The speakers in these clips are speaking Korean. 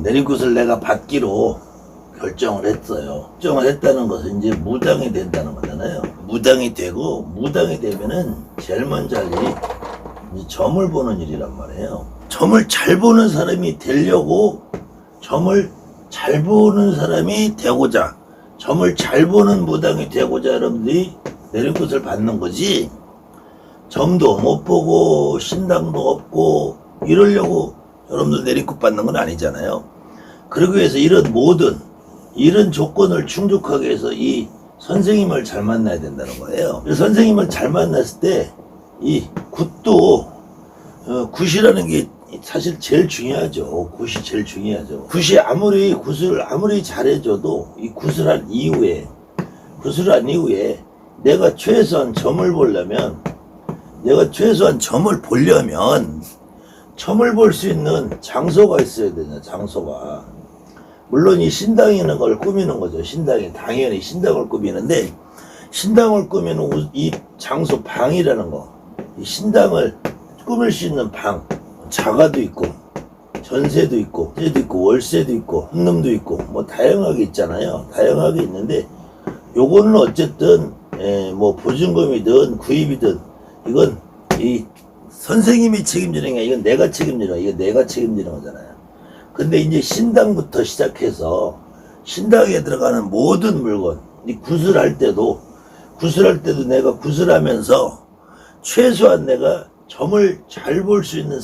내리굿을 내가 받기로 결정을 했어요. 결정을 했다는 것은 이제 무당이 된다는 거잖아요. 무당이 되고, 무당이 되면은 제일 먼저 할 일이 점을 보는 일이란 말이에요. 점을 잘 보는 사람이 되려고, 점을 잘 보는 사람이 되고자, 점을 잘 보는 무당이 되고자 여러분들이 내리굿을 받는 거지, 점도 못 보고 신당도 없고 이러려고 여러분들 내리굿 받는 건 아니잖아요. 그러기 위해서 이런 조건을 충족하기 위해서 이 선생님을 잘 만나야 된다는 거예요. 선생님을 잘 만났을 때 이 굿도 굿이라는 게 사실 제일 중요하죠. 굿이 제일 중요하죠. 굿이 굿을 아무리 잘해줘도 이 굿을 한 이후에 내가 최소한 점을 보려면 점을 볼 수 있는 장소가 있어야 되냐, 장소가. 물론 이 신당이라는 걸 꾸미는 거죠. 당연히 신당을 꾸미는데, 신당을 꾸미는 이 장소, 방이라는 거. 이 신당을 꾸밀 수 있는 방, 자가도 있고, 전세도 있고, 월세도 있고, 헌금도 있고, 뭐 다양하게 있잖아요. 다양하게 있는데, 요거는 어쨌든, 뭐 보증금이든 구입이든, 이건 이 선생님이 책임지는 게 이건 내가 책임지는 거잖아요. 근데 이제 신당부터 시작해서 신당에 들어가는 모든 물건, 이 굿을 할 때도 내가 굿을 하면서 최소한 내가 점을 잘 볼 수 있는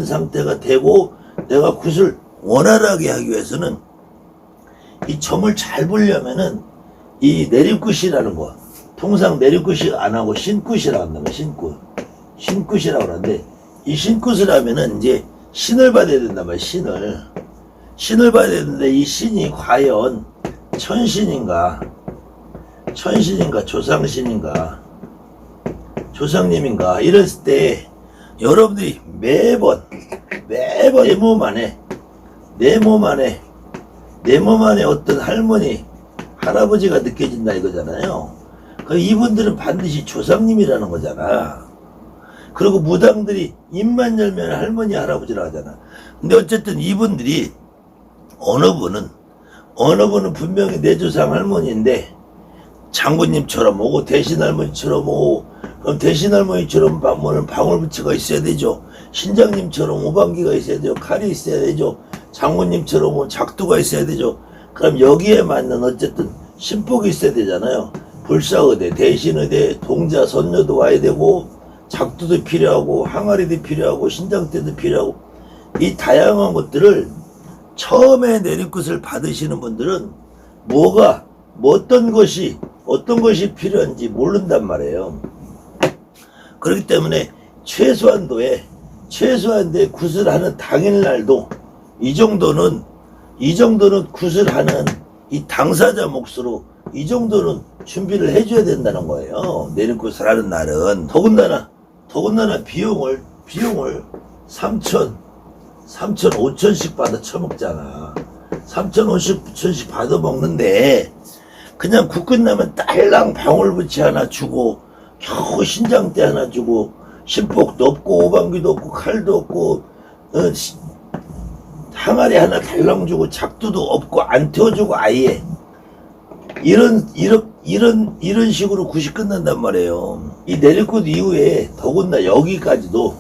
상태가 되고, 내가 굿을 원활하게 하기 위해서는 이 점을 잘 보려면은 이 내리굿이라는 거, 통상 내리굿이 안 하고 신굿이라고 한다는 거야. 신굿이라고 하는데, 이 신굿을 하면은 이제 신을 받아야 된단 말이야. 신을 받아야 되는데, 이 신이 과연 천신인가 조상님인가 이랬을 때 여러분들이 매번 내 몸 안에 어떤 할아버지가 느껴진다 이거잖아요. 이분들은 반드시 조상님이라는 거잖아. 그리고 무당들이 입만 열면 할머니, 할아버지라고 하잖아. 근데 어쨌든 이분들이 어느 분은 분명히 내 조상 할머니인데 장군님처럼 오고 대신 할머니처럼 오고, 그럼 대신 할머니처럼 방울부치가 있어야 되죠. 신장님처럼 오방기가 있어야 되죠. 칼이 있어야 되죠. 장군님처럼 작두가 있어야 되죠. 그럼 여기에 맞는 어쨌든 신복이 있어야 되잖아요. 불사의대, 대신의대, 동자, 선녀도 와야 되고, 작두도 필요하고, 항아리도 필요하고, 신장대도 필요하고, 이 다양한 것들을 처음에 내리굿을 받으시는 분들은 어떤 것이 필요한지 모른단 말이에요. 그렇기 때문에 최소한도에 굿을 하는 당일날도 이 정도는 굿을 하는 이 당사자 몫으로 이 정도는 준비를 해줘야 된다는 거예요. 내리굿을 하는 날은. 더군다나 비용을 3천, 5천씩 받아 처먹잖아. 3천, 5천씩 받아 먹는데, 그냥 굿 끝나면 딸랑 방울부치 하나 주고, 겨우 신장대 하나 주고, 신복도 없고, 오방기도 없고, 칼도 없고, 항아리 하나 달랑 주고, 작두도 없고, 안 태워주고, 아예. 이런 식으로 굿이 끝난단 말이에요. 이 내리굿 이후에 더군다나 여기까지도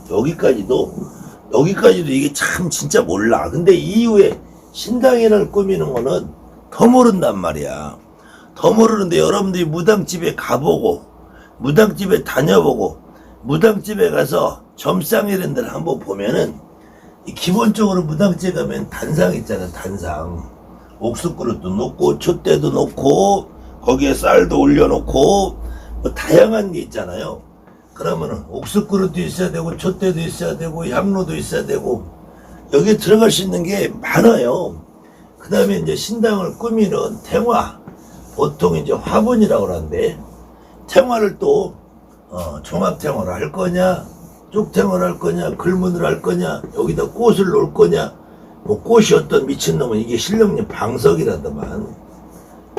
이게 참 진짜 몰라. 근데 이후에 신당이를 꾸미는 거는 더 모른단 말이야. 더 모르는데 여러분들이 무당집에 가보고, 무당집에 다녀보고, 무당집에 가서 점상 이런 데를 한번 보면은, 기본적으로 무당집에 가면 단상 있잖아, 단상. 옥수그릇도 놓고, 촛대도 놓고, 거기에 쌀도 올려놓고, 뭐 다양한 게 있잖아요. 그러면은 옥수그릇도 있어야 되고, 촛대도 있어야 되고, 향로도 있어야 되고, 여기에 들어갈 수 있는 게 많아요. 그 다음에 이제 신당을 꾸미는 탱화, 보통 이제 화분이라고 하는데, 탱화를 또 종합탱화를 할 거냐, 쪽탱화를 할 거냐, 글문을 할 거냐, 여기다 꽃을 놓을 거냐, 뭐 꽃이 어떤 미친놈은 이게 신령님 방석이라더만.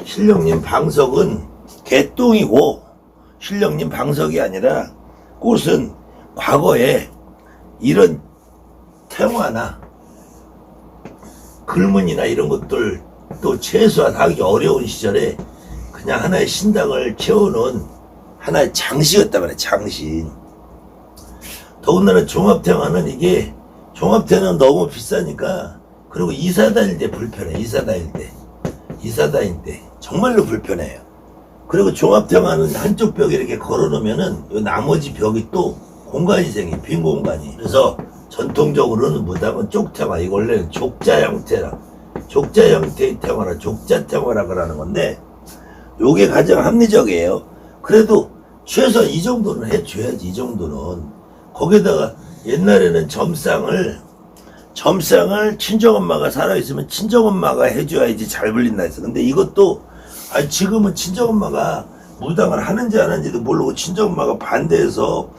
신령님 방석은 개똥이고, 신령님 방석이 아니라, 꽃은 과거에 이런 탱화나 글문이나 이런 것들 또 최소한 하기 어려운 시절에 그냥 하나의 신당을 채우는 하나의 장시였단 말이야, 장시. 더군다나 종합태화는 이게, 종합태화는 너무 비싸니까, 그리고 이사 다닐 때 불편해, 이사 다닐 때. 정말로 불편해요. 그리고 종합태화는 한쪽 벽에 이렇게 걸어놓으면은, 요 나머지 벽이 또 공간이 생겨, 빈 공간이. 그래서 전통적으로는 무당은 쪽태화, 이거 원래는 족자 형태라, 족자 형태의 태화라, 족자 태화라 그러는 건데, 요게 가장 합리적이에요. 그래도 최소한 이 정도는 해줘야지, 이 정도는. 거기다가 옛날에는 점상을 친정엄마가 살아있으면 친정엄마가 해줘야지 잘 불린다 했어. 근데 이것도, 지금은 친정엄마가 무당을 하는지 안 하는지도 모르고 친정엄마가 반대해서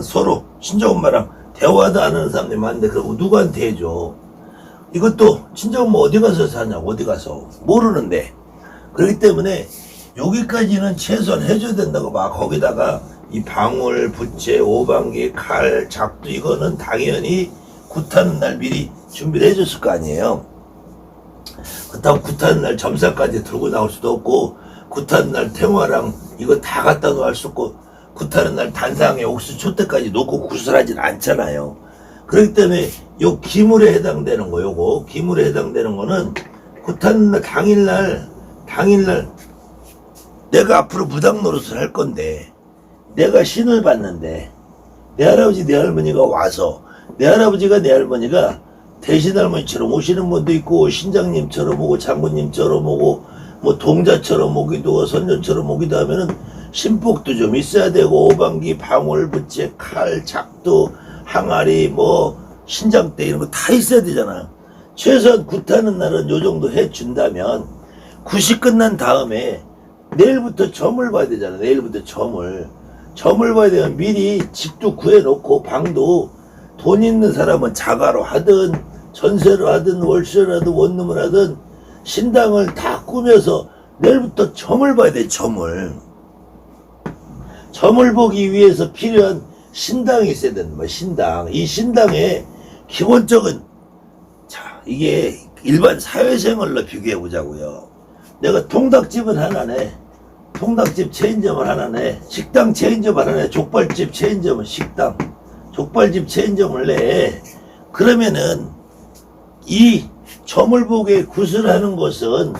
서로 친정엄마랑 대화도 안 하는 사람들이 많은데, 그럼 누구한테 해줘? 이것도 친정엄마 어디 가서 사냐고, 어디 가서. 모르는데. 그렇기 때문에 여기까지는 최소한 해줘야 된다고 봐. 거기다가 이 방울, 부채, 오방기, 칼, 작두, 이거는 당연히 굿하는 날 미리 준비를 해줬을 거 아니에요. 그렇다고 굿하는 날 점사까지 들고 나올 수도 없고, 굿하는 날 태화랑 이거 다 갖다 놓을 수 없고, 굿하는 날 단상에 옥수 촛대까지 놓고 구슬하진 않잖아요. 그렇기 때문에 요 기물에 해당되는 거, 요거 기물에 해당되는 거는 굿하는 날 당일날 내가 앞으로 무당 노릇을 할 건데, 내가 신을 봤는데 내 할아버지 내 할머니가 와서, 내 할아버지가 내 할머니가 대신 할머니처럼 오시는 분도 있고, 신장님처럼 오고, 장군님처럼 오고, 뭐 동자처럼 오기도 하고, 선녀처럼 오기도 하면은 신복도 좀 있어야 되고, 오방기, 방울, 부채, 칼, 작두, 항아리, 뭐 신장대 이런 거 다 있어야 되잖아. 최소한 굿하는 날은 요 정도 해준다면, 굿이 끝난 다음에 내일부터 점을 봐야 되잖아. 내일부터 점을 봐야 되면 미리 집도 구해놓고, 방도 돈 있는 사람은 자가로 하든 전세로 하든 월세로 하든 원룸을 하든 신당을 다 꾸며서 내일부터 점을 봐야 돼. 점을 보기 위해서 필요한 신당이 있어야 된다. 신당. 이 신당의 기본적인, 자, 이게 일반 사회생활로 비교해 보자고요. 내가 통닭집은 하나네, 통닭집 체인점을 하나네, 식당 체인점을 하나네, 족발집 체인점은 식당, 족발집 체인점을 내. 그러면은 이 점을 보게 구슬하는 것은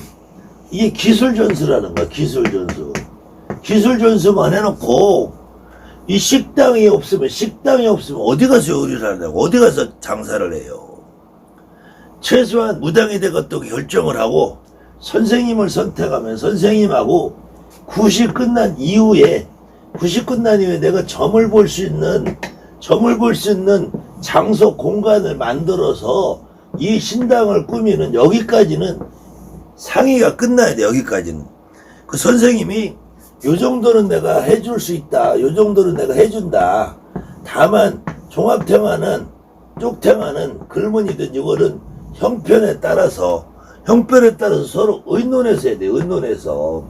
이게 기술 전수라는 거야. 기술 전수만 해놓고, 이 식당이 없으면 어디 가서 요리를 하냐고, 어디 가서 장사를 해요. 최소한 무당이 되겠다고 결정을 하고 선생님을 선택하면 선생님하고 굿이 끝난 이후에 내가 점을 볼 수 있는 장소 공간을 만들어서 이 신당을 꾸미는, 여기까지는 상의가 끝나야 돼. 여기까지는 그 선생님이 요 정도는 내가 해줄 수 있다, 요 정도는 내가 해준다. 다만 종합태화는, 쪽태화는 글문이든 이거는 형편에 따라서 서로 의논해서 해야 돼. 의논해서.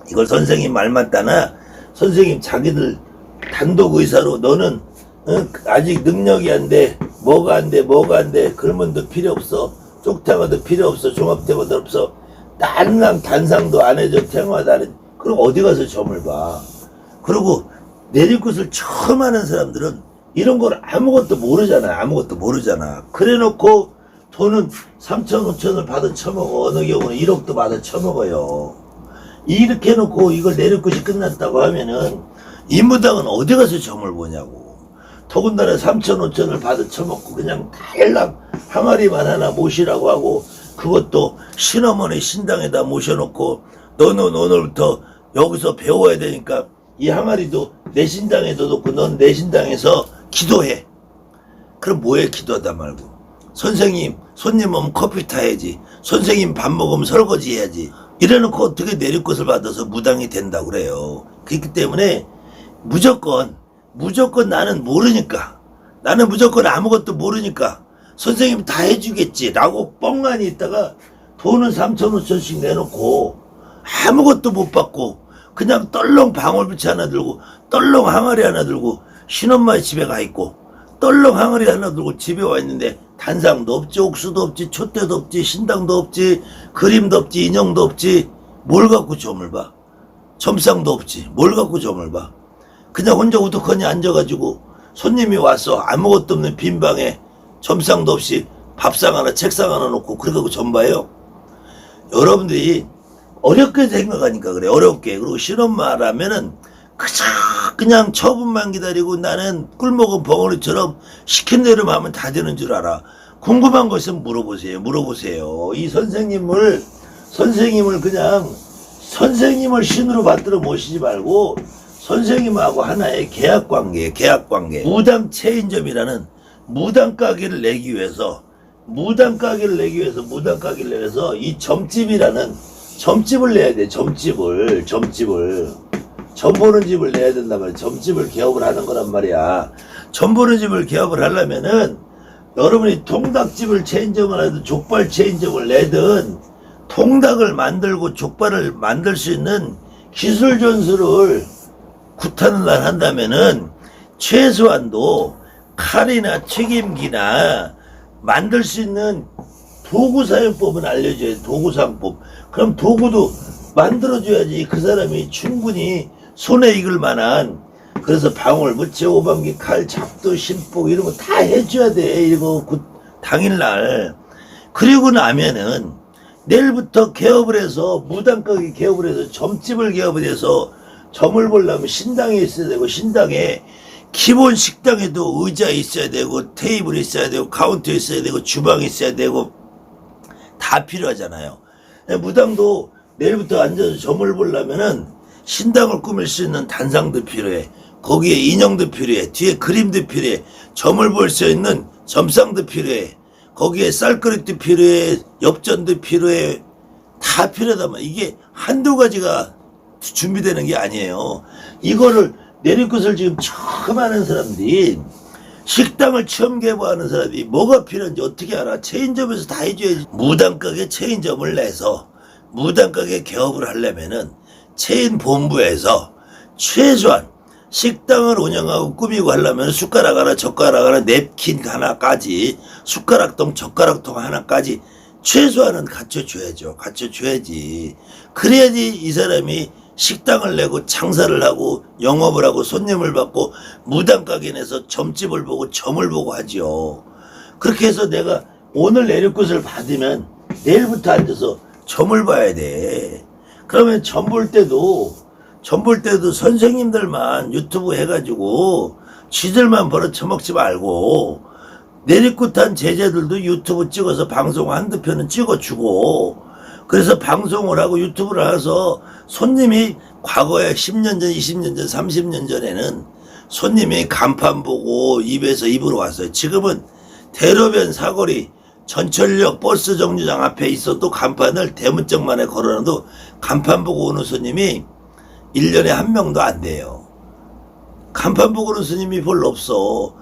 이걸 선생님 말 맞다나, 선생님 자기들 단독 의사로 너는 아직 능력이 안 돼, 뭐가 안 돼, 글문도 필요 없어, 쪽태화도 필요 없어, 종합태화도 없어, 단상도 안 해줘, 태화도 안 해줘. 그럼 어디 가서 점을 봐. 그리고 내리굿을 처음 하는 사람들은 이런 걸 아무것도 모르잖아. 그래 놓고 돈은 3천 5천을 받아 처먹어. 어느 경우는 1억도 받아 처먹어요. 이렇게 해놓고 이걸 내리굿이 끝났다고 하면은 이 무당은 어디 가서 점을 보냐고. 더군다나 3천 5천을 받아 처먹고 그냥 달랑 항아리만 하나 모시라고 하고, 그것도 신어머니 신당에다 모셔놓고 너는 오늘부터 여기서 배워야 되니까 이 항아리도 내 신당에도 놓고 넌 내 신당에서 기도해. 그럼 뭐해? 기도하다 말고. 선생님 손님 오면 커피 타야지, 선생님 밥 먹으면 설거지 해야지, 이래놓고 어떻게 내리꽃을 받아서 무당이 된다고 그래요. 그렇기 때문에 무조건 나는 모르니까, 나는 무조건 아무것도 모르니까 선생님 다 해주겠지 라고 뻥안이 있다가 돈은 3천 5천씩 내놓고 아무것도 못 받고 그냥 떨렁 방울부채 하나 들고 떨렁 항아리 하나 들고 신엄마의 집에 가 있고 떨렁 항아리 하나 들고 집에 와 있는데 단상도 없지, 옥수도 없지, 촛대도 없지, 신당도 없지, 그림도 없지, 인형도 없지. 뭘 갖고 점을 봐? 점상도 없지. 뭘 갖고 점을 봐? 그냥 혼자 우두커니 앉아가지고 손님이 와서 아무것도 없는 빈 방에 점상도 없이 밥상 하나, 책상 하나 놓고 그래 갖고 점 봐요. 여러분들이 어렵게 생각하니까 그래. 어렵게. 그리고 신엄마라면은 그저 그냥 처분만 기다리고 나는 꿀먹은 벙어리처럼 시킨 대로만 하면 다 되는 줄 알아. 궁금한 것은 물어보세요. 이 선생님을 그냥 선생님을 신으로 받들어 모시지 말고 선생님하고 하나의 계약관계. 무당 체인점이라는 무당 가게를 내기 위해서 이 점집이라는 점집을 내야 돼. 점집을 점 보는 집을 내야 된단 말이야. 점집을 개업을 하는 거란 말이야. 점 보는 집을 개업을 하려면은 여러분이 통닭집을 체인점을 하든 족발 체인점을 내든 통닭을 만들고 족발을 만들 수 있는 기술 전수를 굿하는 날 한다면은 최소한도 칼이나 튀김기나 만들 수 있는 도구 사용법은 알려줘야 돼. 도구 사용법. 그럼 도구도 만들어줘야지 그 사람이 충분히 손에 익을 만한. 그래서 방울, 무채, 오방기, 칼, 잡도, 신복 이런 거 다 해줘야 돼. 이거 당일날. 그리고 나면은 내일부터 개업을 해서 무당가게 개업을 해서 점집을 개업을 해서 점을 보려면 신당에 있어야 되고, 신당에 기본 식당에도 의자 있어야 되고, 테이블이 있어야 되고, 카운터 있어야 되고, 주방이 있어야 되고 다 필요하잖아요. 무당도 내일부터 앉아서 점을 보려면은 신당을 꾸밀 수 있는 단상도 필요해. 거기에 인형도 필요해. 뒤에 그림도 필요해. 점을 볼 수 있는 점상도 필요해. 거기에 쌀그릇도 필요해. 엽전도 필요해. 다 필요하다만 이게 한두 가지가 준비되는 게 아니에요. 이거를 내리꽃을 지금 처음 하는 사람들이, 식당을 처음 개보하는 사람이 뭐가 필요한지 어떻게 알아? 체인점에서 다 해줘야지. 무당가게 체인점을 내서 무당가게 개업을 하려면은 체인 본부에서 최소한 식당을 운영하고 꾸미고 하려면 숟가락 하나, 젓가락 하나, 냅킨 하나까지, 숟가락통, 젓가락통 하나까지 최소한은 갖춰줘야지. 그래야지 이 사람이 식당을 내고 장사를 하고 영업을 하고 손님을 받고 무당가게 내서 점집을 보고 점을 보고 하지요. 그렇게 해서 내가 오늘 내리꽃을 받으면 내일부터 앉아서 점을 봐야 돼. 그러면 점 볼 때도 선생님들만 유튜브 해가지고 쥐들만 벌어쳐먹지 말고 내리꽃한 제자들도 유튜브 찍어서 방송 한두 편은 찍어주고, 그래서 방송을 하고 유튜브를 해서 손님이 과거에 10년 전, 20년 전, 30년 전에는 손님이 간판 보고 입에서 입으로 왔어요. 지금은 대로변 사거리 전철역 버스 정류장 앞에 있어도 간판을 대문짝만에 걸어놔도 간판 보고 오는 손님이 1년에 한 명도 안 돼요. 간판 보고 오는 손님이 별로 없어.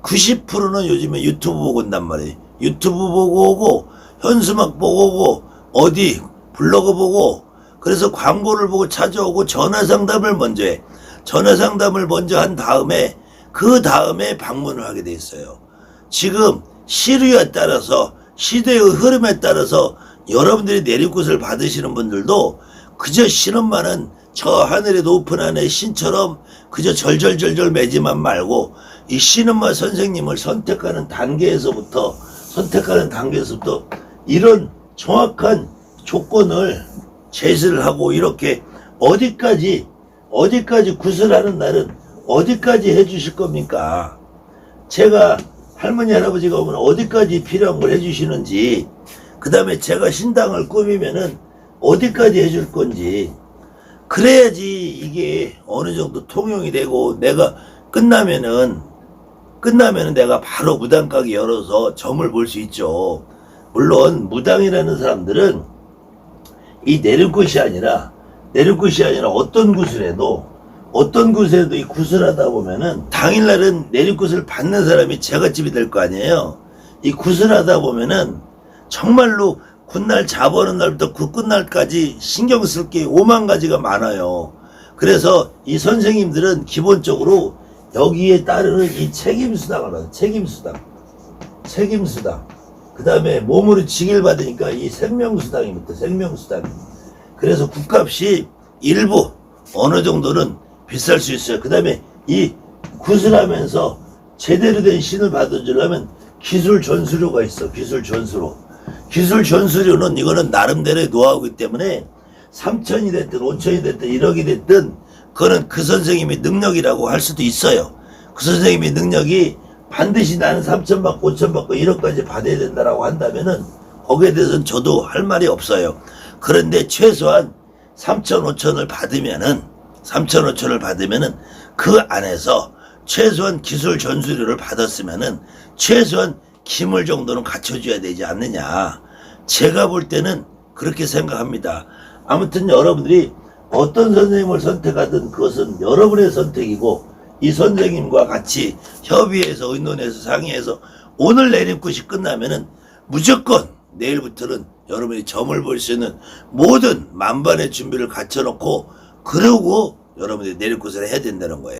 90%는 요즘에 유튜브 보고 온단 말이에요. 유튜브 보고 오고 현수막 보고 오고 어디 블로그 보고, 그래서 광고를 보고 찾아오고 전화상담을 먼저 해. 전화상담을 먼저 한 다음에 그 다음에 방문을 하게 돼 있어요. 지금 시류에 따라서 시대의 흐름에 따라서 여러분들이 내리꽃을 받으시는 분들도 그저 신엄마는 저 하늘의 높은 하늘의 신처럼 그저 절절절절 매지만 말고 이 신엄마 선생님을 선택하는 단계에서부터 이런 정확한 조건을 제시를 하고, 이렇게 어디까지 구슬하는 날은 어디까지 해주실 겁니까? 제가 할머니 할아버지가 오면 어디까지 필요한 걸 해주시는지, 그 다음에 제가 신당을 꾸미면은 어디까지 해줄 건지, 그래야지 이게 어느 정도 통용이 되고, 내가 끝나면은 내가 바로 무당가게 열어서 점을 볼 수 있죠. 물론 무당이라는 사람들은 이 내리꽃이 아니라 어떤 구슬에도 이 구슬하다 보면은 당일날은 내리꽃을 받는 사람이 제갓집이 될 거 아니에요. 이 구슬하다 보면은 정말로 굿날 잡아오는 날부터 그 끝날까지 신경 쓸 게 5만 가지가 많아요. 그래서 이 선생님들은 기본적으로 여기에 따르는 이 책임수당을 하는 책임수당. 그 다음에 몸으로 징계를 받으니까 이 생명수당이부터 생명수당. 그래서 국값이 일부 어느 정도는 비쌀 수 있어요. 그 다음에 이 구슬하면서 제대로 된 신을 받아주려면 기술 전수료가 있어. 기술 전수료는 이거는 나름대로의 노하우이기 때문에 3천이 됐든 5천이 됐든 1억이 됐든 그거는 그 선생님의 능력이라고 할 수도 있어요. 그 선생님의 능력이 반드시 나는 3천 받고 5천 받고 1억까지 받아야 된다라고 한다면은 거기에 대해서는 저도 할 말이 없어요. 그런데 최소한 3천 5천을 받으면은 그 안에서 최소한 기술 전수료를 받았으면은 최소한 기물 정도는 갖춰줘야 되지 않느냐. 제가 볼 때는 그렇게 생각합니다. 아무튼 여러분들이 어떤 선생님을 선택하든 그것은 여러분의 선택이고 이 선생님과 같이 협의해서 의논해서 상의해서 오늘 내림굿이 끝나면은 무조건 내일부터는 여러분이 점을 볼 수 있는 모든 만반의 준비를 갖춰놓고 그러고 여러분들이 내림굿을 해야 된다는 거예요.